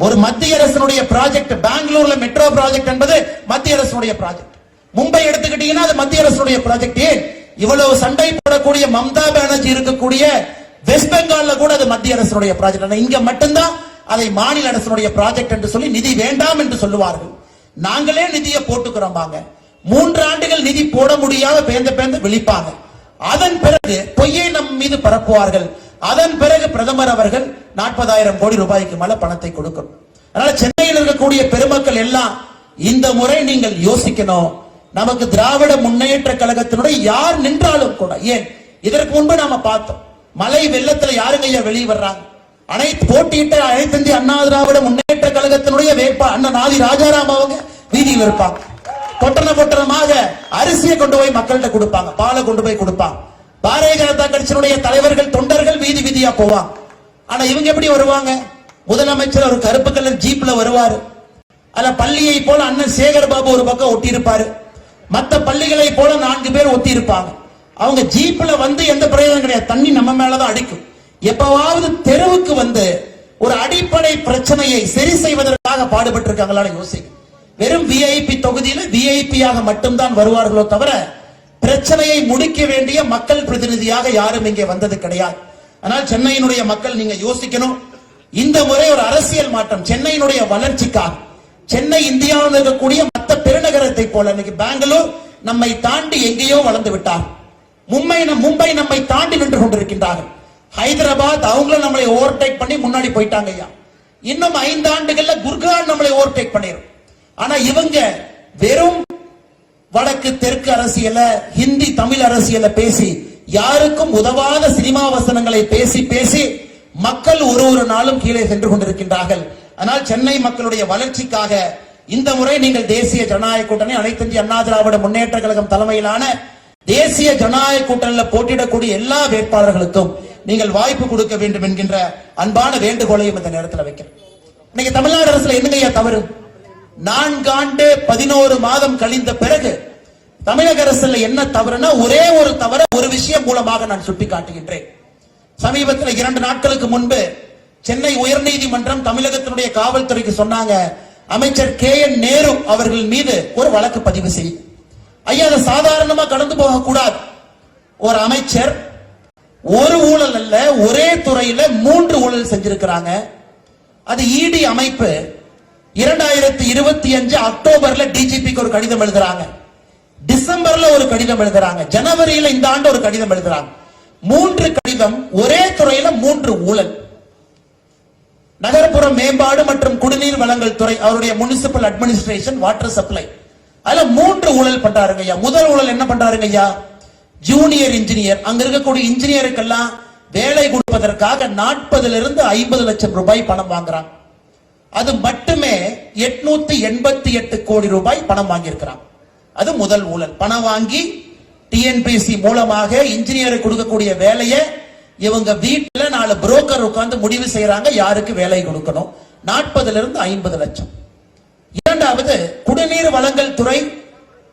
ஒரு மத்திய அரசுடைய ப்ராஜெக்ட், பெங்களூர்ல மெட்ரோ ப்ராஜெக்ட் என்பது மத்திய அரசுடைய ப்ராஜெக்ட். மும்பை எடுத்துக்கிட்டீங்கன்னா அது மத்திய அரசுடைய ப்ராஜெக்ட். ஏன் இவ்வளவு சண்டை போடக்கூடிய மம்தா பானர்ஜி இருக்கக்கூடிய வெஸ்ட் பெங்கால்ல கூட அது மத்திய அரசுடைய ப்ராஜெக்ட். இங்க மட்டும்தான் அதை மாநில அரசுடைய ப்ராஜெக்ட் என்று சொல்லி நிதி வேண்டாம் என்று சொல்லுவார்கள். நாங்களே நிதியை போட்டுக்கிறோம். 3 ஆண்டுகள் நிதி போட முடியாத பேந்த விழிப்பாங்க. அதன் பிறகு பொய்யை நம் மீது பரப்புவார்கள். அதன் பிறகு பிரதமர் அவர்கள் 40,000 கோடி ரூபாய்க்கு மேல பணத்தை கொடுக்கும். அதனால சென்னையில் இருக்கக்கூடிய பெருமக்கள் எல்லாம் இந்த முறை நீங்கள் யோசிக்கணும். நமக்கு திராவிட முன்னேற்ற கழகத்தினுடைய யார் நின்றாலும் கூட, ஏன் இதற்கு முன்பு நாம பார்த்தோம், மழை வெள்ளத்துல யாருங்க ஐயா வெளியே வர்றாங்க? போட்டியிட்ட அனைத்து இந்திய அண்ணா திராவிட முன்னேற்ற கழகத்தினுடைய வேட்பாளர் அண்ணன் ஆதி ராஜாராம் அவங்க வீதியில் இருப்பாங்க. பொட்டணமாக அரிசியை கொண்டு போய் மக்கள்கிட்ட கொடுப்பாங்க, பாலை கொண்டு போய் கொடுப்பாங்க. பாரதிய ஜனதா கட்சியினுடைய தலைவர்கள் தொண்டர்கள் வீதியா போவாங்க. ஆனா இவங்க எப்படி வருவாங்க? முதலமைச்சர் ஒரு கருப்பு கலர் ஜீப்ல வருவாரு. அல்ல பள்ளியை போல அண்ணன் சேகர் பாபு ஒரு பக்கம் ஒட்டி இருப்பாரு, மற்ற பள்ளிகளை போல 4 பேர் ஒட்டி இருப்பாங்க. அவங்க ஜீப்ல வந்து எந்த பிரயோஜனம் கிடையாது, தண்ணி நம்ம மேலதான் அடிக்கும். எப்பவாவது தெருவுக்கு வந்து ஒரு அடிப்படை பிரச்சனையை சரி செய்வதற்காக பாடுபட்டு இருக்காங்களா யோசிக்க. வெறும் விஐபி தொகுதியில விஐபியாக மட்டும்தான் வருவார்களோ தவிர பிரச்சனையை முடிக்க வேண்டிய மக்கள் பிரதிநிதியாக யாரும் இங்கே வந்தது கிடையாது. ஆனால் சென்னையினுடைய மக்கள் நீங்க யோசிக்கணும். இந்த முறை ஒரு அரசியல் மாற்றம் சென்னையினுடைய வளர்ச்சிக்காக. சென்னை இந்தியாவில் இருக்கக்கூடிய மற்ற பெருநகரத்தை போல இன்னைக்கு பெங்களூர் நம்மை தாண்டி எங்கேயோ வளர்ந்து விட்டார். மும்பை நம்மை தாண்டி நின்று கொண்டிருக்கின்றார்கள். ஹைதராபாத் அவங்களும் நம்மளை ஓவர்டேக் பண்ணி முன்னாடி போயிட்டாங்க ஐயா. இன்னும் 5 ஆண்டுகள்ல குர்கான் நம்மளை ஓவர்டேக் பண்ணிடும். ஆனா இவங்க வெறும் வடக்கு தெற்கு அரசியல, ஹிந்தி தமிழ் அரசியல பேசி யாருக்கும் உதவாத சினிமா வசனங்களை பேசி மக்கள் ஒரு நாளும் கீழே சென்று கொண்டிருக்கின்றார்கள். ஆனால் சென்னை மக்களுடைய வளர்ச்சிக்காக இந்த முறை நீங்கள் தேசிய ஜனநாயக கூட்டணி, அனைத்து இந்திய அண்ணா திராவிட முன்னேற்ற கழகம் தலைமையிலான தேசிய ஜனநாயக கூட்டணியில் போட்டியிடக்கூடிய எல்லா வேட்பாளர்களுக்கும் நீங்கள் வாய்ப்பு கொடுக்க வேண்டும் என்கின்ற அன்பான வேண்டுகோளையும் இந்த நேரத்தில் வைக்கிறேன். இன்னைக்கு தமிழ்நாடு அரசுல என்னங்கய்யா தவறு? 4 ஆண்டு 11 மாதம் கழிந்த பிறகு தமிழக அரசுல என்ன தவறுனா, ஒரே ஒரு தவற ஒரு விஷயம் மூலமாக நான் சுட்டி காட்டுகின்றேன். சமீபத்தில் 2 நாட்களுக்கு முன்பு சென்னை உயர்நீதிமன்றம் தமிழகத்தினுடைய காவல்துறைக்கு சொன்னாங்க, அமைச்சர் KN நேரு அவர்கள் மீது ஒரு வழக்கு பதிவு செய்யும். ஐயா, அதை சாதாரணமா கடந்து போக கூடாது. ஒரு அமைச்சர் ஒரு ஊழல் அல்ல, ஒரே துறையில 3 ஊழல் செஞ்சிருக்கிறாங்க. அது ED அமைப்பு 2025 அக்டோபர்ல DGPக்கு ஒரு கடிதம் எழுதுறாங்க, டிசம்பர்ல ஒரு கடிதம் எழுதுறாங்க, ஜனவரியில இந்த ஆண்டு ஒரு கடிதம் எழுதுறாங்க. 3 கடிதம், ஒரே துறையில 3 ஊழல். நகர்ப்புற மேம்பாடு மற்றும் குடிநீர் வழங்கல் துறை, அவருடைய முனிசிபல் அட்மினிஸ்ட்ரேஷன், வாட்டர் சப்ளை, அதுல 3 ஊழல் பண்றாருங்க ஐயா. முதல் ஊழல் என்ன பண்றாருங்க ஐயா? ஜூனியர் இன்ஜினியர், அங்க இருக்கக்கூடிய இன்ஜினியருக்கெல்லாம் வேலை கொடுப்பதற்காக 40 - 50 லட்சம் ரூபாய் பணம் வாங்குறாங்க. அது மட்டுமே 888 கோடி ரூபாய் பணம் வாங்கியிருக்கிறாங்க. அது முதல் ஊழல். பணம் வாங்கி TNPC மூலமாக இன்ஜினியருக்கு கொடுக்கக்கூடிய வேலையை இவங்க வீட்டுல 4 புரோக்கர் உட்கார்ந்து முடிவு செய்யறாங்க யாருக்கு வேலை கொடுக்கணும். 40 - 50 லட்சம். இரண்டாவது, குடிநீர் வழங்கல் துறை,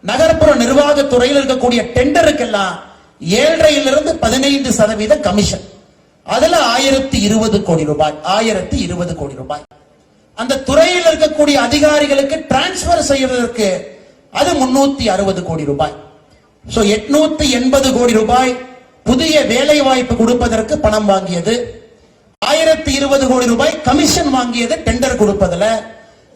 நகர்ப்புற நிர்வாக துறையில் இருக்கக்கூடிய டெண்டருக்கெல்லாம் 7.5 - 15% கமிஷன். அதுல 1020 கோடி ரூபாய். 1020 கோடி ரூபாய். அந்த துறையில் இருக்கக்கூடிய அதிகாரிகளுக்கு டிரான்ஸ்பர் செய்வதற்கு அது 360 கோடி ரூபாய். 880 கோடி ரூபாய் புதிய வேலை வாய்ப்பு கொடுப்பதற்கு பணம் வாங்கியது. 1020 கோடி ரூபாய் கமிஷன் வாங்கியது டெண்டர் கொடுப்பதுல.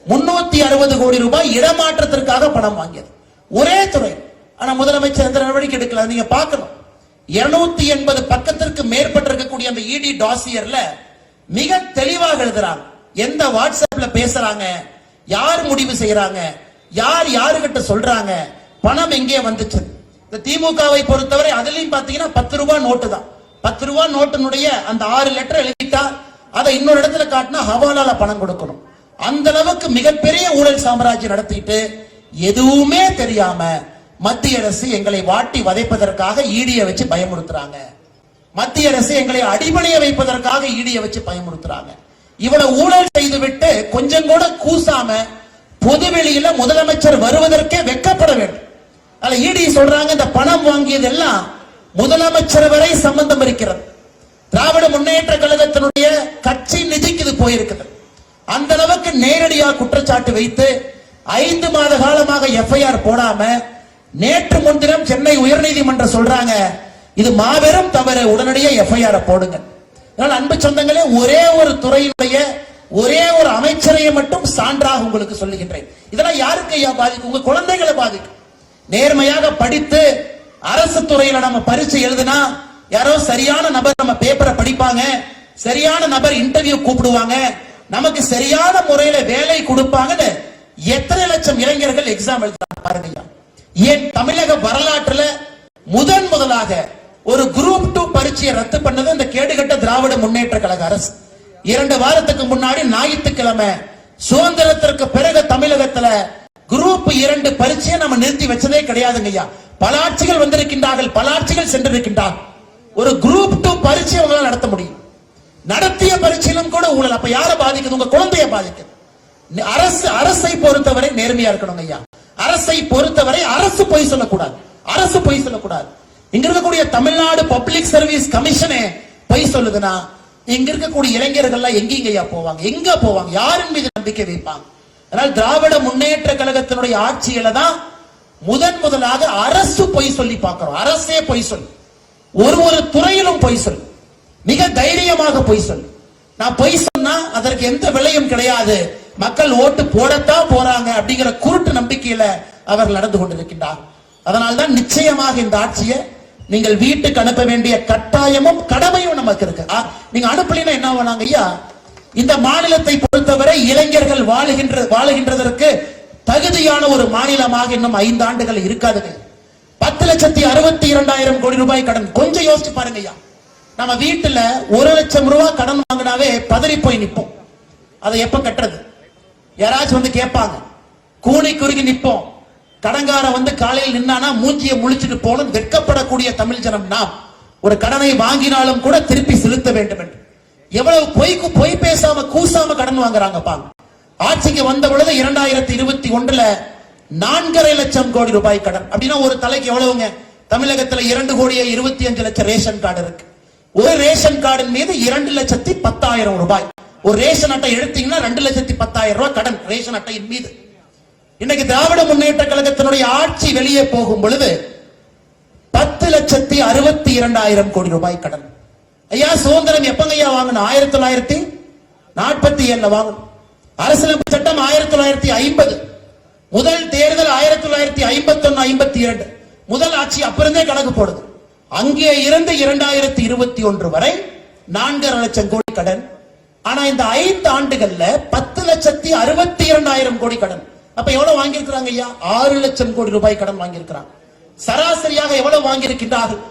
360 கோடி ரூபாய் இடமாற்றத்திற்காக பணம் வாங்கியது. ஒரே துறை. ஆனா முதலமைச்சர் எந்த நடவடிக்கை எடுக்கல. நீங்க பார்க்கணும், 280 பக்கத்திற்கு மேற்பட்டு இருக்கக்கூடிய அந்த ED டாசியர்ல மிக தெளிவாக எழுதுறாங்க, எந்த வாட்ஸ்அப்ல பேசுறாங்க, யார் முடிவு செய்யறாங்க, யார் யாருகிட்ட சொல்றாங்க, பணம் எங்கே வந்துச்சு. இந்த திமுகவை பொறுத்தவரை அதுலயும் பாத்தீங்கன்னா 10 ரூபாய் நோட்டு தான். 10 ரூபாய் நோட்டினுடைய அந்த 6 லெட்டர் எழுதிட்டா அதை இன்னொரு இடத்துல காட்டினா ஹவாலால பணம் கொடுக்கணும். அந்த அளவுக்கு மிகப்பெரிய ஊழல் சாம்ராஜ்யம் நடத்திட்டு எதுவுமே தெரியாம மத்திய அரசு எங்களை வாட்டி வதைப்பதற்காக ED-யை வச்சு பயமுறுத்துறாங்க. மத்திய அரசு எங்களை அடிபணிய வைப்பதற்காக ED-யை வச்சு பயமுறுத்துறாங்க. இவ்வளவு ஊழல் செய்துவிட்டு கொஞ்சம் கூட கூசாம பொதுவெளியில முதலமைச்சர் வருவதற்கே வெட்கப்பட வேண்டும். அதுல ED சொல்றாங்க, இந்த பணம் வாங்கியது எல்லாம் முதலமைச்சர் வரை சம்பந்தம் இருக்கிறது. திராவிட முன்னேற்ற கழகத்தினுடைய கட்சி நிதிக்கு இது போயிருக்குது. அந்த அளவுக்கு நேரடியாக குற்றச்சாட்டு வைத்து 5 மாத காலமாக FIR போடாம நேற்று முன்தினம் சென்னை உயர்நீதிமன்றம் சொல்றாங்க, இது மாபெரும் தவறு, உடனடியாக FIR போடுங்க. அன்பு சொந்தங்களே, ஒரே ஒரு துறையினுடைய ஒரே ஒரு அமைச்சரையை மட்டும் சான்றாக உங்களுக்கு சொல்லுகின்றேன். இதெல்லாம் யாருக்கு ஐயா பாதிக்கும்? உங்க குழந்தைகளை பாதிக்கும். நேர்மையாக படித்து அரசு துறையில நம்ம பரீட்சை எழுதுனா யாரோ சரியான நபர் நம்ம பேப்பரை படிப்பாங்க, சரியான நபர் இன்டர்வியூ கூப்பிடுவாங்க, நமக்கு சரியான முறையில வேலை கொடுப்பாங்கன்னு எத்தனை லட்சம் இளைஞர்கள் எக்ஸாம் எழுதுறாங்க பாருங்க. ஏன் தமிழக வரலாற்றுல முதலாக ஒரு குரூப் 2 பரீட்சையை ரத்து பண்ணது இந்த கேடுகட்ட திராவிட முன்னேற்ற கழக அரசு. 2 வாரத்துக்கு முன்னாடி ஞாயிற்றுக்கிழமை சுதந்திரத்திற்கு பிறகு தமிழகத்துல குரூப் 2 பரீட்சையை நம்ம நிறுத்தி வச்சதே கிடையாதுங்க ஐயா. பல ஆட்சிகள் வந்திருக்கின்றார்கள், பல ஆட்சிகள் சென்றிருக்கின்றார்கள். ஒரு குரூப் 2 பரீட்சை உங்களால் நடத்த முடியும். நடத்திய பரீட்சையிலும் கூட ஊழல். அப்ப யாரை பாதிக்குது? உங்க குழந்தைய பாதிக்குது. அரசை பொறுத்தவரை நேர்மையா இருக்கணும் ஐயா. அரசை பொறுத்தவரை அரசு பொய் சொல்லக்கூடாது. அரசு பொய் சொல்லக்கூடாது. இங்க இருக்கக்கூடிய தமிழ்நாடு பப்ளிக் சர்வீஸ் கமிஷனே பொய் சொல்லுதுன்னா இங்க இருக்கக்கூடிய இளைஞர்கள் எங்கேயா போவாங்க? எங்க போவாங்க? யாரின் மீது நம்பிக்கை வைப்பாங்க? அதனால் திராவிட முன்னேற்ற கழகத்தினுடைய ஆட்சியில தான் முதலாக அரசு பொய் சொல்லி பார்க்கிறோம். அரசே பொய் சொல்லு. ஒரு துறையிலும் பொய் சொல்லு. மிக தைரியமாக பொய் சொல்லு. நான் பொய் சொன்னா அதற்கு எந்த விலையும் கிடையாது, மக்கள் ஓட்டு போடத்தான் போறாங்க அப்படிங்கிற குருட்டு நம்பிக்கையில அவர்கள் நடந்து கொண்டிருக்கின்றார். அதனால்தான் நிச்சயமாக இந்த ஆட்சியை நீங்கள் வீட்டுக்கு அனுப்ப வேண்டிய கட்டாயமும் கடமையும் நமக்கு இருக்கு. நீங்க அனுப்பலினா என்ன பண்ணாங்க ஐயா? இந்த மாநிலத்தை பொறுத்தவரை இளைஞர்கள் வாழுகின்றதற்கு தகுதியான ஒரு மாநிலமாக இன்னும் 5 ஆண்டுகள் இருக்காதுங்க. 10,62,000 கோடி ரூபாய் கடன். கொஞ்சம் யோசிச்சு பாருங்க ஐயா. நம்ம வீட்டுல 1 லட்சம் ரூபாய் கடன் வாங்கினாவே பதறி போய் நிப்போம். அதை எப்ப கட்டுறது? யாராச்சும் வந்து கேட்பாங்க, கூனி குறுகி நிப்போம். கடங்கார வந்து காலையில் நின்னானா மூஞ்சியை முழிச்சுட்டு போலும் வெட்கப்படக்கூடிய தமிழ் ஜனம் நாம். ஒரு கடனை வாங்கினாலும் கூட திருப்பி செலுத்த வேண்டும் என்று. எவ்வளவு பொய் பேசாம கூசாம கடன் வாங்குறாங்கப்பா. ஆட்சிக்கு வந்த பொழுது 2021 4.5 லட்சம் கோடி ரூபாய் கடன். அப்படின்னா ஒரு தலைக்கு எவ்வளவுங்க? தமிழகத்துல 2,25,00,000 ரேஷன் கார்டு இருக்கு. ஒரு ரேஷன் கார்டின் மீது 2,10,10,000 ரூபாய். ஒரு ரேஷன் அட்டை எடுத்தீங்கன்னா 2,10,10,000 ரூபாய் கடன் ரேஷன் அட்டையின் மீது. இன்னைக்கு திராவிட முன்னேற்ற கழகத்தினுடைய ஆட்சி வெளியே போகும் பொழுது 10,62,000 கோடி ரூபாய் கடன். ஐயா சுதந்திரம் எப்பங்க ஐயா வாங்கணும்? 1947 வாங்கணும். அரசியலமைப்பு சட்டம் 1950. முதல் தேர்தல் 1951-52. முதல் ஆட்சி அப்பிருந்தே கணக்கு போடுது. அங்கே இருந்து 2021 வரை 4.5 லட்சம் கோடி கடன். ஆனா இந்த 5 ஆண்டுகள்ல 10,62,000 கோடி கடன். அப்ப எவ்வளவு வாங்கியிருக்கிறாங்க ஐயா? 6 லட்சம் கோடி ரூபாய் கடன் வாங்கியிருக்கிறாங்க. சராசரியாக எவ்வளவு வாங்கியிருக்கின்றார்கள்?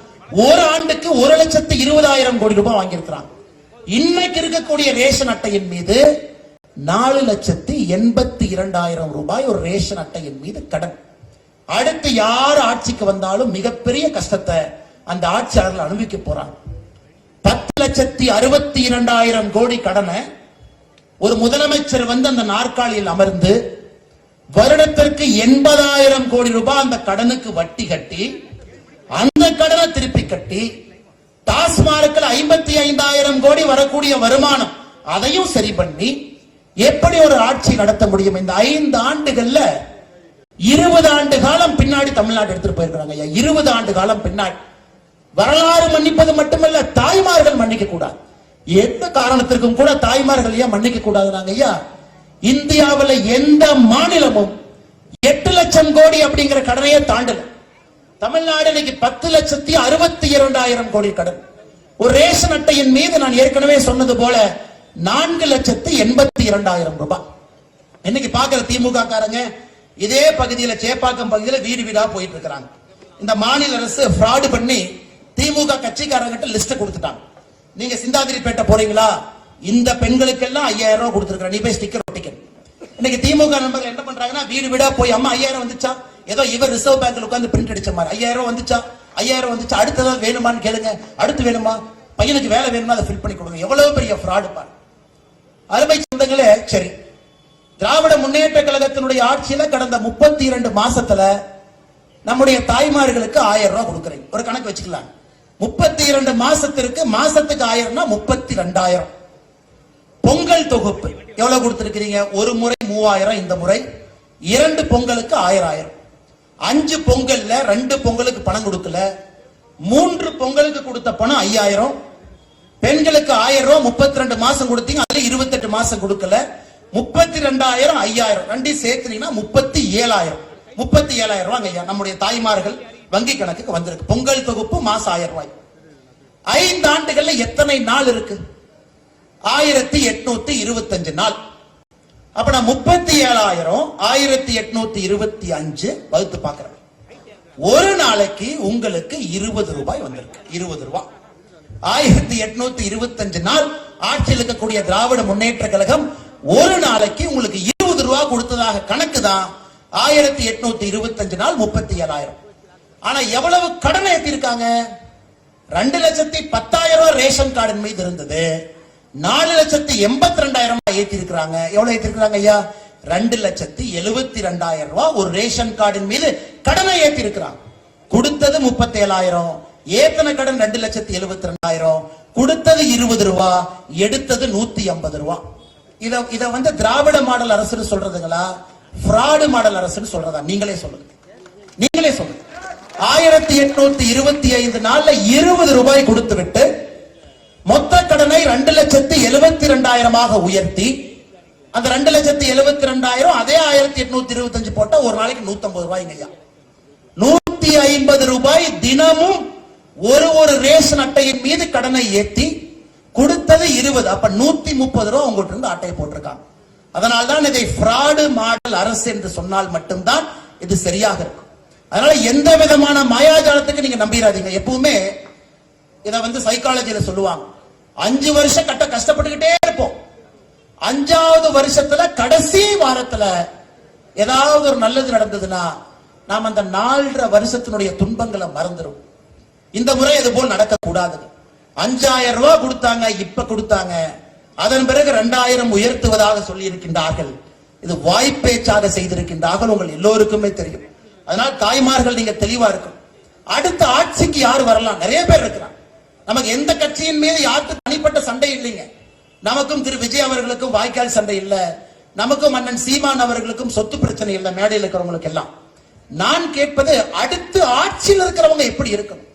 ஒரு ஆண்டுக்கு 1,20,000 கோடி ரூபாய் வாங்கியிருக்கிறாங்க. இன்னைக்கு இருக்கக்கூடிய ரேஷன் அட்டையின் மீது 4,82,000 ரூபாய் ஒரு ரேஷன் அட்டையின் மீது கடன். அடுத்து யார் ஆட்சிக்கு வந்தாலும் மிகப்பெரிய கஷ்டத்தை அந்த ஆட்சியாளர்கள் அனுபவிக்க போறாங்க. 10,62,000 கோடி கடனை ஒரு முதலமைச்சர் வந்து அந்த நாற்காலியில் அமர்ந்து வருடத்திற்கு 80,000 கோடி ரூபாய் அந்த கடனுக்கு வட்டி கட்டி அந்த கடனை திருப்பி கட்டி டாஸ்மார்க்கில் 55,000 கோடி வரக்கூடிய வருமானம் அதையும் சரி பண்ணி எப்படி ஒரு ஆட்சி நடத்த முடியும்? இந்த 5 ஆண்டுகள்ல 20 ஆண்டு காலம் பின்னாடி தமிழ்நாடு எடுத்துட்டு போயிருக்காங்க. 20 ஆண்டு காலம் பின்னாடி. வரலாறு மன்னிப்பது மட்டுமல்ல, தாய்மார்கள் மன்னிக்க கூடாது. எந்த காரணத்திற்கும் கூட தாய்மார்கள் ஏன் மன்னிக்க கூடாதுனாங்க ஐயா? இந்தியாவில் எந்த மாநிலமும் 8 லட்சம் கோடி அப்படிங்கிற கடனையே தாண்டல. தமிழ்நாடு இன்னைக்கு 10,62,000 கோடி கடன். ஒரு ரேஷன் அட்டையின் மீது நான் ஏற்கனவே சொன்னது போல 4,82,000 ரூபாய். இன்னைக்கு பாக்குற திமுக காரங்க இதே பகுதியில் சேப்பாக்கம் பகுதியில் வீடு வீடா போயிட்டு இருக்கிறாங்க. இந்த மாநில அரசு ஃப்ராட் பண்ணி திமுக கட்சிக்காரங்கிட்ட லிஸ்ட் கொடுத்துட்டாங்க. நீங்க சிந்தாதிரிப்பேட்டை போறீங்களா? இந்த பெண்களுக்கெல்லாம் 5,000 ரூபாய் கொடுத்துருக்கேன், நீ போய் ஸ்டிக்கர் ஒட்டிக்க. இன்னைக்கு திமுக நண்பர்கள் என்ன பண்றாங்கன்னா வீடு வீடா போய் அம்மா 5,000 வந்துச்சா, ஏதோ இவர் ரிசர்வ் பேங்க்ல உட்கார்ந்து பிரிண்ட் அடிச்ச மாதிரி 5,000 வந்துச்சா, 5,000 வந்துச்சா, அடுத்ததான் வேணுமான்னு கேளுங்க, அடுத்து வேணுமா, பையனுக்கு வேலை வேணுமா அதை ஃபில் பண்ணி கொடுங்க. எவ்வளவு பெரிய ஃப்ராடு பாரு. அருமை சொந்தங்களே, சரி, திராவிட முன்னேற்ற கழகத்தினுடைய ஆட்சியில கடந்த 32 மாசத்துல நம்முடைய தாய்மார்களுக்கு 1,000 ரூபாய் கொடுக்கிறேன். ஒரு கணக்கு வச்சுக்கலாம். 32 மாசத்துக்கு 1000 32,000. பொங்கல் தொகுப்பு எவ்வளவு கொடுத்திருக்கிறீங்க? ஒரு முறை 3,000, இந்த முறை 2 பொங்கலுக்கு 1,000. 5 பொங்கல்ல 2 பொங்கலுக்கு பணம் கொடுக்கல, 3 பொங்கலுக்கு கொடுத்த பணம் 5,000. பெண்களுக்கு 1,000 ரூபாய் 32 மாசம் கொடுத்தீங்க, அதுல 28 மாசம் கொடுக்கல, 32,000 5,000 ரெண்டையும் சேர்த்துனீங்கன்னா 37,000. 37,000 ரூபாய் ஐயா நம்முடைய தாய்மார்கள் வங்கி கணக்குக்கு வந்திருக்கு. பொங்கல் தொகுப்பு மாசம் 1,000 ரூபாய். 5 ஆண்டுகள்ல எத்தனை நாள் இருக்கு? 1825 நாள். அப்ப நான் 37,000 1825 வகுத்து பார்க்கிறேன். ஒரு நாளைக்கு உங்களுக்கு 20 ரூபாய் வந்திருக்கு. 20 ரூபாய். 1825 நாள் ஆட்சியில் இருக்கக்கூடிய திராவிட முன்னேற்ற கழகம் ஒரு நாளைக்கு உங்களுக்கு 20 ரூபாய் கொடுத்ததாக கணக்கு தான். 1825 நாள் 37,000. ஆனா எவ்வளவு கடன் ஏற்றிருக்காங்க? 2,10,000 ரூபாய் ரேஷன் கார்டின் மீது இருந்தது, 4,82,000 ஏற்றி இருக்கிறாங்க. எவ்வளவு ஏற்றிருக்கிறாங்க ஐயா? 2,72,000 ரூபாய் ஒரு ரேஷன் கார்டின் மீது கடனை ஏற்றி இருக்கிறாங்க. கொடுத்தது 37,000, ஏத்தன கடன் 2,72,000, கொடுத்தது 20 ரூபாய், எடுத்தது 150 ரூபாய். இத வந்து திராவிட மாடல் அரசு சொல்றதுங்களா, ஃப்ராடு மாடல் அரசு சொல்றதா? நீங்களே சொல்லுங்க, நீங்களே சொல்லுங்க. 1825 நாள்ல 20 ரூபாய் கொடுத்து விட்டு மொத்த கடனை 2,72,000 உயர்த்தி அந்த 2,72,000 அதே 1825 போட்டா ஒரு நாளைக்கு 150 ரூபாய்ங்க ஐயா. 150 ரூபாய் தினமும் ஒரு ரேஷன் அட்டையின் மீது கடனை ஏற்றி கொடுத்தது 20. அப்ப 130 ரூபாய் உங்கள்கிட்ட இருந்து அட்டையை போட்டிருக்காங்க. அதனால்தான் இதை ஃப்ராடு மாடல் அரசு என்று சொன்னால் மட்டும்தான் இது சரியாக இருக்கும். அதனால எந்த விதமான மாயாஜாலத்துக்கு நீங்க நம்பிடாதீங்க. எப்பவுமே இத வந்து சைக்காலஜியில சொல்லுவாங்க, 5 வருஷம் கஷ்டப்பட்டுக்கிட்டே இருப்போம், 5வது வருஷத்துல கடைசி வாரத்துல ஏதாவது ஒரு நல்லது நடந்ததுன்னா நாம் அந்த 4.5 வருஷத்தினுடைய துன்பங்களை மறந்துடும். இந்த முறை இது போல் நடக்கக்கூடாது. 5000 ரூபாய் கொடுத்தாங்க, இப்ப கொடுத்தாங்க, அதன் பிறகு 2000 உயர்த்துவதாக சொல்லி இருக்கின்றார்கள். இது வாய்ப்பேச்சாக செய்திருக்கின்றார்கள், உங்கள் எல்லோருக்குமே தெரியும். அதனால் தாய்மார்கள் நீங்க தெளிவா இருக்கும். அடுத்த ஆட்சிக்கு யார் வரலாம்? நிறைய பேர் இருக்கிறாங்க. நமக்கு எந்த கட்சியின் மீது யாருக்கு தனிப்பட்ட சண்டை இல்லைங்க. நமக்கும் திரு விஜய் அவர்களுக்கும் வாய்க்கால் சண்டை இல்ல, நமக்கும் அண்ணன் சீமான் அவர்களுக்கும் சொத்து பிரச்சனை இல்ல, மேடையில் இருக்கிறவங்களுக்கு எல்லாம். நான் கேட்பது, அடுத்து ஆட்சியில் இருக்கிறவங்க எப்படி இருக்கணும்?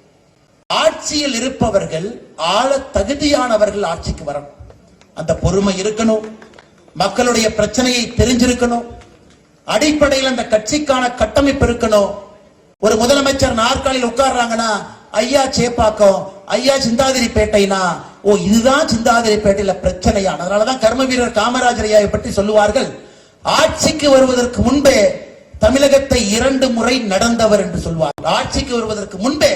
ஆட்சியில் இருப்பவர்கள் ஆள தகுதியானவர்கள் ஆட்சிக்கு வரணும். அந்த பொறுமை இருக்கணும், மக்களுடைய பிரச்சனையை தெரிஞ்சிருக்கணும், அடிப்படையில் அந்த கட்சிக்கான கட்டமைப்பு இருக்கணும். ஒரு முதலமைச்சர் நாற்காலியில் உட்கார்றாங்கன்னா, ஐயா சேப்பாக்கம், ஐயா சிந்தாதிரி பேட்டைனா, ஓ இதுதான் சிந்தாதிரி பேட்டையில பிரச்சனையா? அதனாலதான் கர்ம வீரர் காமராஜர் ஐயாவை பற்றி சொல்லுவார்கள், ஆட்சிக்கு வருவதற்கு முன்பே தமிழகத்தை 2 முறை நடந்தவர் என்று சொல்வார்கள். ஆட்சிக்கு வருவதற்கு முன்பே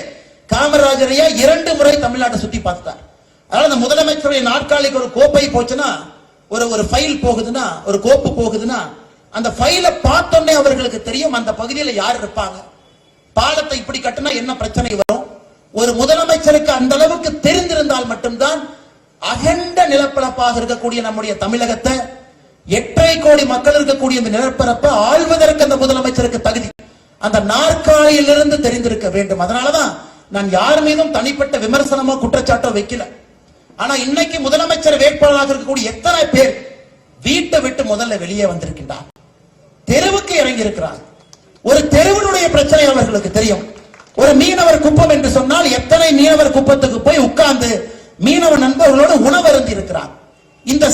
காமராஜர் ஐயா 2 முறை தமிழ்நாட்டை சுத்தி பார்த்தார். அதனால அந்த முதலமைச்சருடைய நாற்காலிக்கு ஒரு கோப்பை போச்சுன்னா, ஒரு ஃபைல் போகுதுன்னா, ஒரு கோப்பு போகுதுன்னா, அந்த ஃபைல பார்த்தோன்னே அவர்களுக்கு தெரியும் அந்த பகுதியில் யார் இருப்பாங்க, பாலத்தை இப்படி கட்டினா என்ன பிரச்சனை வரும். ஒரு முதலமைச்சருக்கு அந்த அளவுக்கு தெரிந்திருந்தால் மட்டும்தான் அகண்ட நிலப்பரப்பாக இருக்கக்கூடிய நம்முடைய தமிழகத்தை, 8.5 கோடி மக்கள் இருக்கக்கூடிய இந்த நிலப்பரப்பை ஆள்வதற்கு அந்த முதலமைச்சருக்கு தகுதி அந்த நாற்காலியிலிருந்து தெரிந்திருக்க வேண்டும். அதனாலதான் நான் யார் மீதும் தனிப்பட்ட விமர்சனமோ குற்றச்சாட்டோ வைக்கல. ஆனா இன்னைக்கு முதலமைச்சர் வேட்பாளராக இருக்கக்கூடிய எத்தனை பேர் வீட்டை விட்டு முதல்ல வெளியே வந்திருக்கின்றார், தெருவுக்கு இறங்கி இருக்கிறார். ஒரு தெருவினுடைய பிரச்சனை அவர்களுக்கு தெரியும். ஒரு மீனவர் குப்பம் என்று சொன்னால் எத்தனை மீனவர் குப்பத்துக்கு போய் உட்கார்ந்து மீனவ நண்பர்களோடு உணவருந்தி இருக்கிறார். இந்த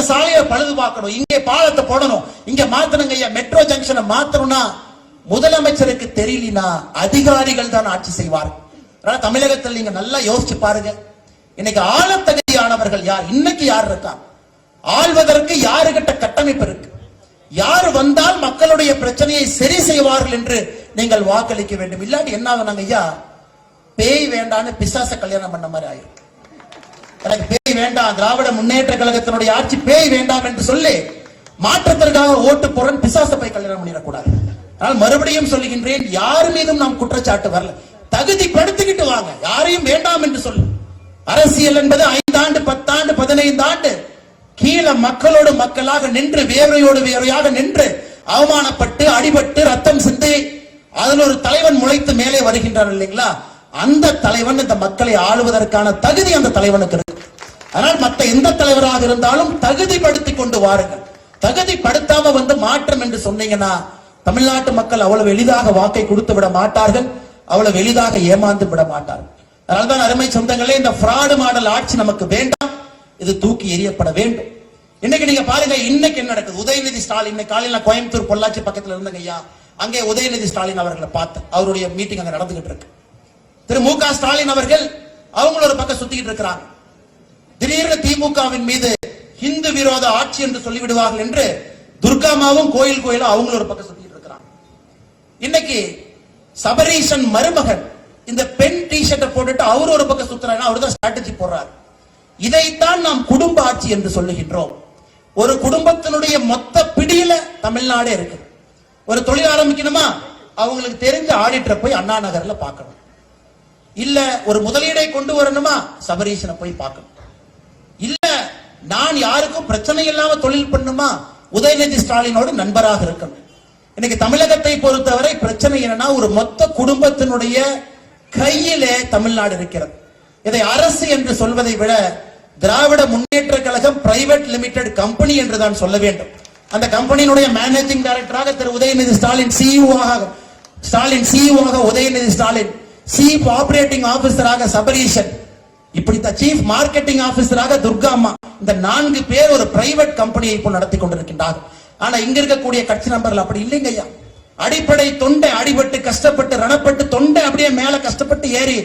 சாலையை பழுது பார்க்கணும், இங்கே பாலத்தை போடணும், இங்க மாத்தணுங்க ஐயா, மெட்ரோ ஜங்ஷனை மாத்தணும்னா முதலமைச்சருக்கு தெரியலனா அதிகாரிகள் தான் ஆட்சி செய்வார். தமிழகத்தில் நீங்க நல்லா யோசிச்சு பாருங்க, இன்னைக்கு ஆள தகுதியானவர்கள் யார்? இன்னைக்கு யார் இருக்கா? ஆள்வதற்கு யாருகிட்ட கட்டமைப்பு இருக்கு? யார் வந்தால் மக்களுடைய பிரச்சனையை சரி செய்வார்கள் என்று நீங்கள் வாக்களிக்க வேண்டும். இல்லாட்டி என்ன ஆகும் ஐயா, பேய் வேண்டான்னு பிசாச கல்யாணம் பண்ண மாதிரி ஆயிரும். எனக்கு பேய் வேண்டாம், திராவிட முன்னேற்ற கழகத்தினுடைய ஆட்சி பேய் வேண்டாம் என்று சொல்லி மாற்றத்திற்காக ஓட்டு போறேன், பிசாச போய் கல்யாணம் பண்ணிடக்கூடாது. ஆனால் மறுபடியும் சொல்லுகின்றேன், யார் மீதும் நாம் குற்றச்சாட்டு வரல, தகுதிப்படுத்திக்கிட்டு வாங்க, யாரையும் வேண்டாம் என்று சொல்லு. அரசியல் என்பது 5 ஆண்டு 10 ஆண்டு 15 ஆண்டு கீழே மக்களோடு மக்களாக நின்று, வேர்வையோடு வேர்வையாக நின்று, அவமானப்பட்டு அடிபட்டு ரத்தம் சிந்தி அதில் ஒரு தலைவன் முளைத்து மேலே வருகின்றான் இல்லைங்களா? அந்த தலைவன் இந்த மக்களை ஆளுவதற்கான தகுதி அந்த தலைவனுக்கு இருக்கு. ஆனால் மற்ற எந்த தலைவராக இருந்தாலும் தகுதிப்படுத்தி கொண்டு வாருங்கள். தகுதிப்படுத்தாம வந்து மாற்றம் என்று சொன்னீங்கன்னா தமிழ்நாட்டு மக்கள் அவ்வளவு எளிதாக வாக்கை கொடுத்து விட மாட்டார்கள், அவ்வளவு எளிதாக ஏமாந்து விட மாட்டார்கள். அதனால்தான் அருமை சொந்தங்களே, இந்த ஃப்ராடு மாடல் ஆட்சி நமக்கு வேண்டாம், இது தூக்கி எறியப்பட வேண்டும். இன்னைக்கு நீங்க பாருங்க, இன்னைக்கு என்ன நடக்குது? உதயநிதி ஸ்டாலின் இன்னைக்கு காலையில் கோயம்புத்தூர் பொள்ளாச்சி பக்கத்துல இருந்தங்க ஐயா, அங்கே உதயநிதி ஸ்டாலின் அவர்களை பார்த்தேன். அவருடைய மீட்டிங் அங்க நடந்துகிட்டு இருக்கு. திரு மு க ஸ்டாலின் அவர்கள் அவங்கள ஒரு பக்கம் சுத்திக்கிட்டு இருக்கிறாங்க. திடீர்னு திமுகவின் மீது இந்து விரோத ஆட்சி என்று சொல்லிவிடுவார்கள் என்று துர்காமாவும் கோயிலும் அவங்கள ஒரு பக்கம் சுத்திட்டு இருக்கிறாங்க. இன்னைக்கு சபரீஷன் மருமகன் இந்த பெண் டி-ஷர்ட்டை போட்டுட்டு அவர் ஒரு பக்கம் சுத்துறாங்க, அவர் தான் ஸ்ட்ராட்டஜி போடுறாரு. இதைத்தான் நாம் குடும்ப ஆட்சி என்று சொல்லுகின்றோம். ஒரு குடும்பத்தினுடைய மொத்த பிடியில தமிழ்நாடே இருக்கு. ஒரு தொழில் ஆரம்பிக்கணுமா, அவங்களுக்கு தெரிஞ்ச ஆடிட்டரை போய் அண்ணா நகர்ல பார்க்கணும். இல்ல ஒரு முதலீடை கொண்டு வரணுமா, சபரீஷனை போய் பார்க்கணும். இல்ல நான் யாருக்கும் பிரச்சனை இல்லாம தொழில் பண்ணுமா, உதயநிதி ஸ்டாலினோடு நண்பராக இருக்கணும். இன்னைக்கு தமிழகத்தை பொறுத்தவரை பிரச்சனை என்னன்னா, ஒரு மொத்த குடும்பத்தினுடைய கையிலே தமிழ்நாடு இருக்கிறது. இதை அரசு என்று சொல்வதை விட Dravida Munnetra Kazhagam private limited company என்று தான் சொல்ல வேண்டும். அந்த கம்பெனியினுடைய மேனேஜிங் டைரக்டராக Thiru Udhayanidhi Stalin, CEO Udhayanidhi Stalin, chief operating ஆபீசராக சபரீஷன், இப்படித்தான் சீஃப் மார்க்கெட்டிங் ஆபீசராக துர்காம்மா, இந்த 4 பேர் ஒரு பிரைவேட் கம்பெனியை இப்போ நடத்தி கொண்டிருக்கின்றார்கள். ஆனா இங்க இருக்கக்கூடிய கட்சி நம்பர்கள் அப்படி இல்லைங்க ஐயா. அடிப்படை தொண்டை அடிபட்டு கஷ்டப்பட்டு ரணப்பட்டு தொண்டை அப்படியே மேல கஷ்டப்பட்டு ஏறி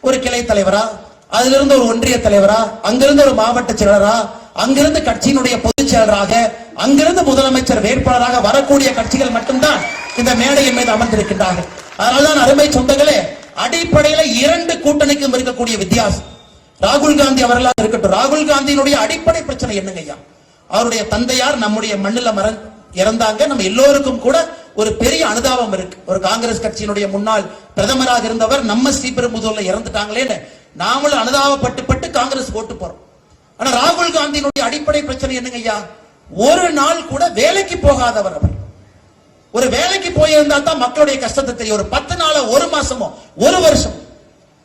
ஒரு கிளை தலைவரா, அதுல இருந்து ஒரு ஒன்றிய தலைவரா, அங்கிருந்து ஒரு மாவட்ட செயலரா, அங்கிருந்து கட்சியினுடைய பொதுச் செயலராக, அங்கிருந்து முதலமைச்சர் வேட்பாளராக வரக்கூடிய கட்சிகள் மட்டும்தான் இந்த மேடையின் மீது அமர்ந்திருக்கின்றார்கள். அதனால்தான் அருமை சொந்தங்களே, அடிப்படையில 2 கூட்டணிக்கும் இருக்கக்கூடிய வித்தியாசம். ராகுல் காந்தி அவர்களாக இருக்கட்டும், ராகுல் காந்தியினுடைய அடிப்படை பிரச்சனை என்னங்க ஐயா? அவருடைய தந்தையார் நம்முடைய மண்ணில் இறந்தாங்க, நம்ம எல்லோருக்கும் கூட ஒரு பெரிய அனுதாபம் இருக்கு. ஒரு காங்கிரஸ் கட்சியினுடைய முன்னாள் பிரதமராக இருந்தவர் நம்ம ஸ்ரீபெரும்புதூர்ல இறந்துட்டாங்களேன்னு நாமளும் அனுதாபப்பட்டு காங்கிரஸ் ஓட்டு போறோம். ஆனா ராகுல் காந்தியினுடைய அடிப்படை பிரச்சனை என்னங்க ஐயா? ஒரு நாள் கூட வேலைக்கு போகாதவர் அவர். ஒரு வேலைக்கு போயிருந்தா தான் மக்களுடைய கஷ்டத்தை தெரியும். ஒரு 10 நாளோ, ஒரு மாசமோ, ஒரு வருஷம்.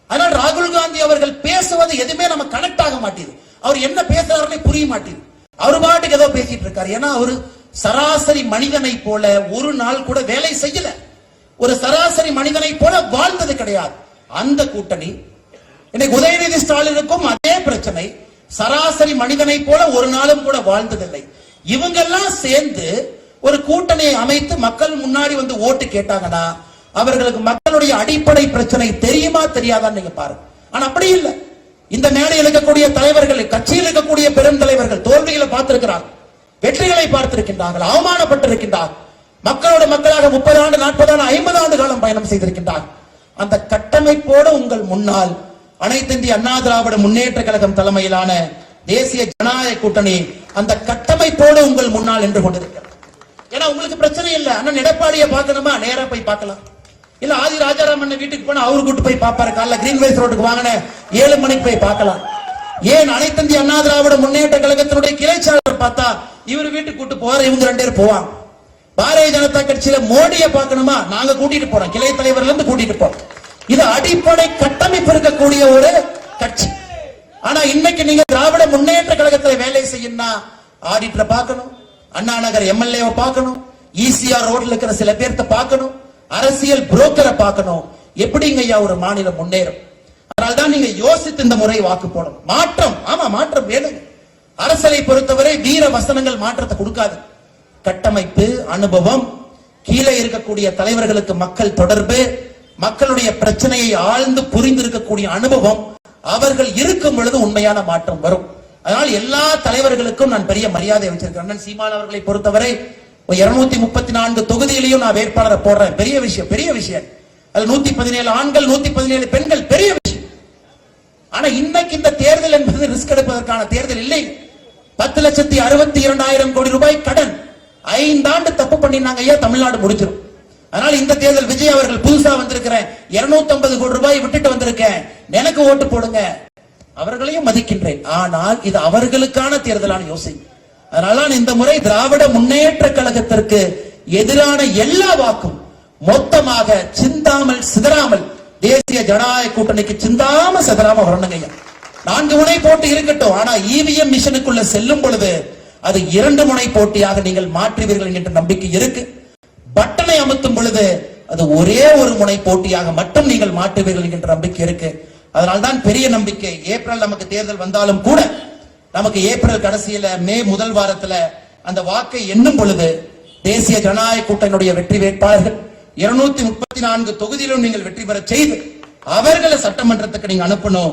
ஆனால் ராகுல் காந்தி அவர்கள் பேசுவது எதுவுமே நம்ம கனெக்ட் ஆக மாட்டேது. அவர் என்ன பேசுறாருன்னே புரிய மாட்டேது. அவர் பாட்டுக்கு ஏதோ பேசிட்டு இருக்காரு. ஏன்னா அவரு சராசரி மனிதனை போல ஒரு நாள் கூட வேலை செய்யல. ஒரு சராசரி மனிதனை போல வாழ்ந்தது கிடையாது. அந்த கூட்டணி இன்னைக்கு உதயநிதி ஸ்டாலினுக்கும் அதே பிரச்சனை. சராசரி மனிதனை போல ஒரு நாளும் கூட வாழ்ந்ததில்லை. இவங்க எல்லாம் சேர்ந்து ஒரு கூட்டணியை அமைத்து மக்கள் முன்னாடி வந்து ஓட்டு கேட்டாங்கன்னா அவர்களுக்கு மக்களுடைய அடிப்படை பிரச்சனை தெரியுமா தெரியாதான்னு நீங்க பாருங்க. ஆனா அப்படி இல்லை. இந்த மேடையில் இருக்கக்கூடிய தலைவர்கள், கட்சியில் இருக்கக்கூடிய பெரும் தலைவர்கள் தோல்விகளை பார்த்திருக்கிறார்கள், வெற்றிகளை பார்த்திருக்கின்றார்கள், அவமானப்பட்டிருக்கின்றார்கள். மக்களோட மக்களாக 30 ஆண்டு, 40 ஆண்டு, 50 ஆண்டு காலம் பயணம் செய்திருக்கின்றார். அந்த கட்டமைப்போடு உங்கள் முன்னால் அனைத்து இந்திய அண்ணா திராவிட முன்னேற்ற கழகம் தலைமையிலான தேசிய ஜனநாயக கூட்டணி அந்த கட்டமைப்போடு உங்கள் முன்னால் நின்று கொண்டிருக்கிறது. ஏன்னா உங்களுக்கு பிரச்சனை இல்ல. அண்ணன் எடப்பாடியை பார்க்கணுமா, நேரா போய் பார்க்கலாம். இல்ல ஆதி ராஜாராமன் வீட்டுக்கு போனா அவரு கூட்டு போய் பார்ப்பாரு. காலைல கிரீன்வேஸ் ரோட்டுக்கு வாங்கின 7 மணிக்கு போய் பார்க்கலாம். ஏன் அனைத்து இந்திய அண்ணா திராவிட முன்னேற்ற கழகத்தினுடைய கிளைச்சாளர் பார்த்தா இவர் வீட்டுக்கு கூட்டு போவார், இவங்க 2 பேரும் போவாங்க. பாரதிய ஜனதா கட்சியில மோடியை பார்க்கணுமா, நாங்க கூட்டிட்டு போறோம், கிளை தலைவர்ல இருந்து கூட்டிட்டு போறோம். இது அடிப்படை கட்டமைப்பு இருக்கக்கூடிய ஒரு கட்சி. ஆனா இன்னைக்கு நீங்க திராவிட முன்னேற்ற கழகத்துல வேலை செய்யணும்னா ஆடிட்டரை பார்க்கணும், அண்ணா நகர் எம்எல்ஏ பார்க்கணும், ஈசிஆர் ரோட்ல இருக்கிற சில பேர்த்த பார்க்கணும், அரசியல் புரோக்கரை பார்க்கணும். எப்படிங்க ஐயா ஒரு மாநிலம் முன்னேறும்? அதனால்தான் நீங்க யோசித்து இந்த முறை வாக்கு போடணும். மாற்றம், ஆமா மாற்றம் வேணும். அரசியலை பொறுத்தவரை வீர வசனங்கள் மாற்றத்தை கொடுக்காது. கட்டமைப்பு, அனுபவம், கீழே இருக்கக்கூடிய தலைவர்களுக்கு மக்கள் தொடர்பு, மக்களுடைய பிரச்சனையை ஆழ்ந்து புரிந்து இருக்கக்கூடிய அனுபவம், அவர்கள் இருக்கும் பொழுது உண்மையான மாற்றம் வரும். அதனால் எல்லா தலைவர்களுக்கும் நான் பெரிய மரியாதை வச்சிருக்கிறேன். அண்ணன் சீமான் அவர்களை பொறுத்தவரை 234 தொகுதியிலையும் நான் வேட்பாளரை போடுறேன். பெரிய விஷயம், பெரிய விஷயம். அது 117 ஆண்கள், 117 பெண்கள், பெரிய விஷயம். ஆனா இன்னைக்கு இந்த தேர்தல் என்பது ரிஸ்க் எடுப்பதற்கான தேர்தல் இல்லை. 10,62,000 கோடி ரூபாய் கடன் 5 ஆண்டு தப்பு பண்ணினாங்க ஐயா, தமிழ்நாடு முடிச்சிடும். அதனால இந்த தேர்தல் விஜய் அவர்கள் புதுசா வந்திருக்கிறேன், 250 கோடி ரூபாய் விட்டுட்டு வந்திருக்கேன், எனக்கு ஓட்டு போடுங்க, அவர்களையும் மதிக்கின்றேன். ஆனால் இது அவர்களுக்கான தேர்தலான யோசனை. அதனால இந்த முறை திராவிட முன்னேற்ற கழகத்திற்கு எதிரான எல்லா வாக்கும் மொத்தமாக சிந்தாமல் சிதறாமல் தேசிய ஜனநாயக கூட்டணிக்கு சிந்தாம சிதறாம வரணுங்க. 4 முனை போட்டி இருக்கட்டும். ஆனா இவிஎம் மிஷனுக்குள்ள செல்லும் பொழுது அது 2 முனை போட்டியாக நீங்கள் மாற்றுவீர்கள் என்ற நம்பிக்கை இருக்கு. பட்டனை அமுத்தும் பொழுது அது ஒரே ஒரு முனை போட்டியாக மட்டும் நீங்கள் மாற்றுவீர்கள் என்ற நம்பிக்கை இருக்கு. அதனால்தான் பெரிய நம்பிக்கை. ஏப்ரல் நமக்கு தேர்தல் வந்தாலும் கூட நமக்கு ஏப்ரல் கடைசியில மே முதல் வாரத்துல அந்த வாக்கை எண்ணும் பொழுது தேசிய ஜனநாயக கூட்டணியுடைய வெற்றி வேட்பாளர்கள் 234 தொகுதியிலும் நீங்கள் வெற்றி பெற செய்து அவர்களை சட்டமன்றத்துக்கு நீங்க அனுப்பணும்.